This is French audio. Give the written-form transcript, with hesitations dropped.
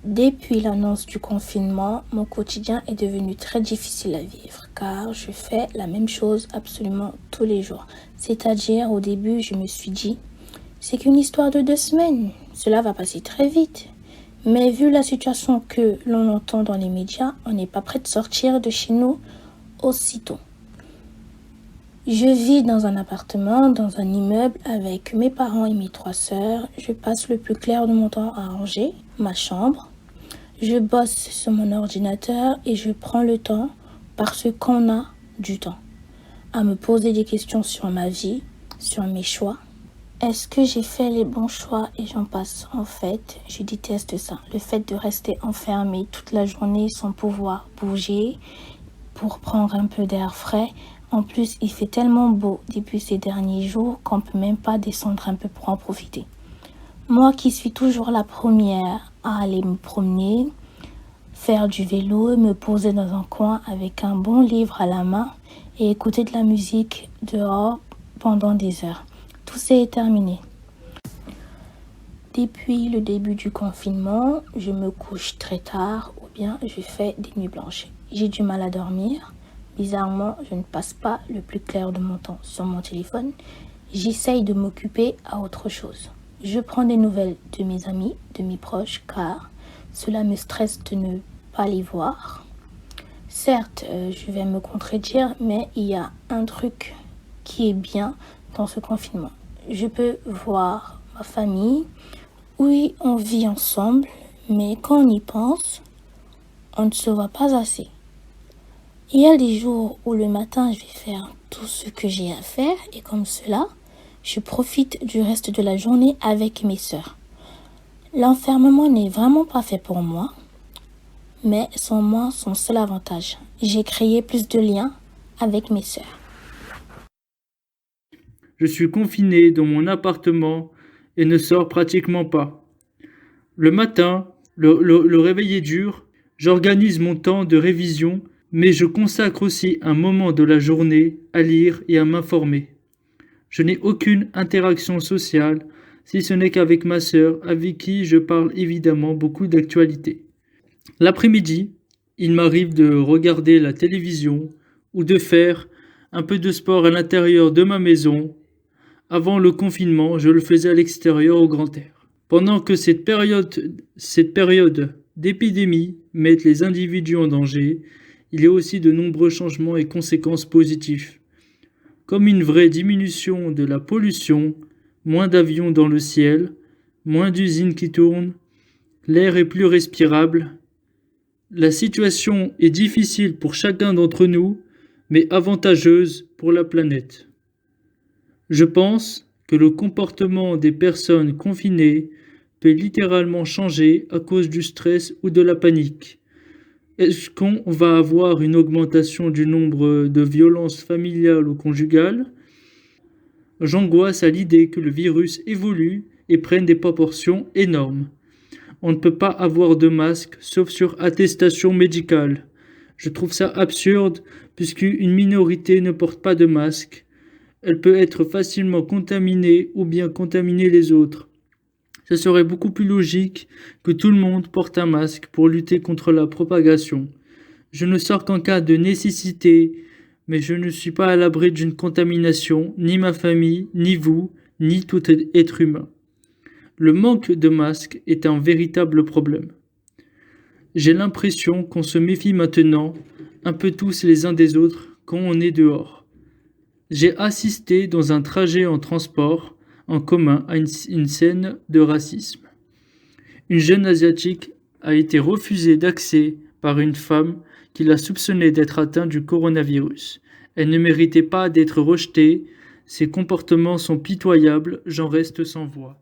Depuis l'annonce du confinement, mon quotidien est devenu très difficile à vivre car je fais la même chose absolument tous les jours. C'est-à-dire, au début, je me suis dit, c'est qu'une histoire de 2 semaines, cela va passer très vite. Mais vu la situation que l'on entend dans les médias, on n'est pas prêt de sortir de chez nous aussitôt. Je vis dans un appartement, dans un immeuble avec mes parents et mes 3 sœurs. Je passe le plus clair de mon temps à ranger ma chambre. Je bosse sur mon ordinateur et je prends le temps, parce qu'on a du temps, à me poser des questions sur ma vie, sur mes choix. Est-ce que j'ai fait les bons choix et j'en passe? En fait, je déteste ça. Le fait de rester enfermé toute la journée sans pouvoir bouger pour prendre un peu d'air frais. En plus, il fait tellement beau depuis ces derniers jours qu'on ne peut même pas descendre un peu pour en profiter. Moi qui suis toujours la première à aller me promener, faire du vélo, me poser dans un coin avec un bon livre à la main et écouter de la musique dehors pendant des heures. Tout est terminé. Depuis le début du confinement, je me couche très tard ou bien je fais des nuits blanches. J'ai du mal à dormir. Bizarrement, je ne passe pas le plus clair de mon temps sur mon téléphone. J'essaye de m'occuper à autre chose. Je prends des nouvelles de mes amis, de mes proches, car cela me stresse de ne pas les voir. Certes, je vais me contredire, mais il y a un truc qui est bien dans ce confinement. Je peux voir ma famille. Oui, on vit ensemble, mais quand on y pense, on ne se voit pas assez. Il y a des jours où le matin, je vais faire tout ce que j'ai à faire et comme cela, je profite du reste de la journée avec mes sœurs. L'enfermement n'est vraiment pas fait pour moi, mais sans moi, son seul avantage. J'ai créé plus de liens avec mes sœurs. Je suis confiné dans mon appartement et ne sors pratiquement pas. Le matin, le réveil est dur, j'organise mon temps de révision, mais je consacre aussi un moment de la journée à lire et à m'informer. Je n'ai aucune interaction sociale, si ce n'est qu'avec ma sœur, avec qui je parle évidemment beaucoup d'actualité. L'après-midi, il m'arrive de regarder la télévision ou de faire un peu de sport à l'intérieur de ma maison. Avant le confinement, je le faisais à l'extérieur au grand air. Pendant que cette période d'épidémie met les individus en danger, il y a aussi de nombreux changements et conséquences positifs, comme une vraie diminution de la pollution, moins d'avions dans le ciel, moins d'usines qui tournent, l'air est plus respirable. La situation est difficile pour chacun d'entre nous, mais avantageuse pour la planète. Je pense que le comportement des personnes confinées peut littéralement changer à cause du stress ou de la panique. Est-ce qu'on va avoir une augmentation du nombre de violences familiales ou conjugales? J'angoisse à l'idée que le virus évolue et prenne des proportions énormes. On ne peut pas avoir de masque sauf sur attestation médicale. Je trouve ça absurde puisqu'une minorité ne porte pas de masque. Elle peut être facilement contaminée ou bien contaminer les autres. Ce serait beaucoup plus logique que tout le monde porte un masque pour lutter contre la propagation. Je ne sors qu'en cas de nécessité, mais je ne suis pas à l'abri d'une contamination, ni ma famille, ni vous, ni tout être humain. Le manque de masques est un véritable problème. J'ai l'impression qu'on se méfie maintenant, un peu tous les uns des autres, quand on est dehors. J'ai assisté dans un trajet en transport en commun à une scène de racisme. Une jeune asiatique a été refusée d'accès par une femme qui la soupçonnait d'être atteinte du coronavirus. Elle ne méritait pas d'être rejetée. Ses comportements sont pitoyables, j'en reste sans voix.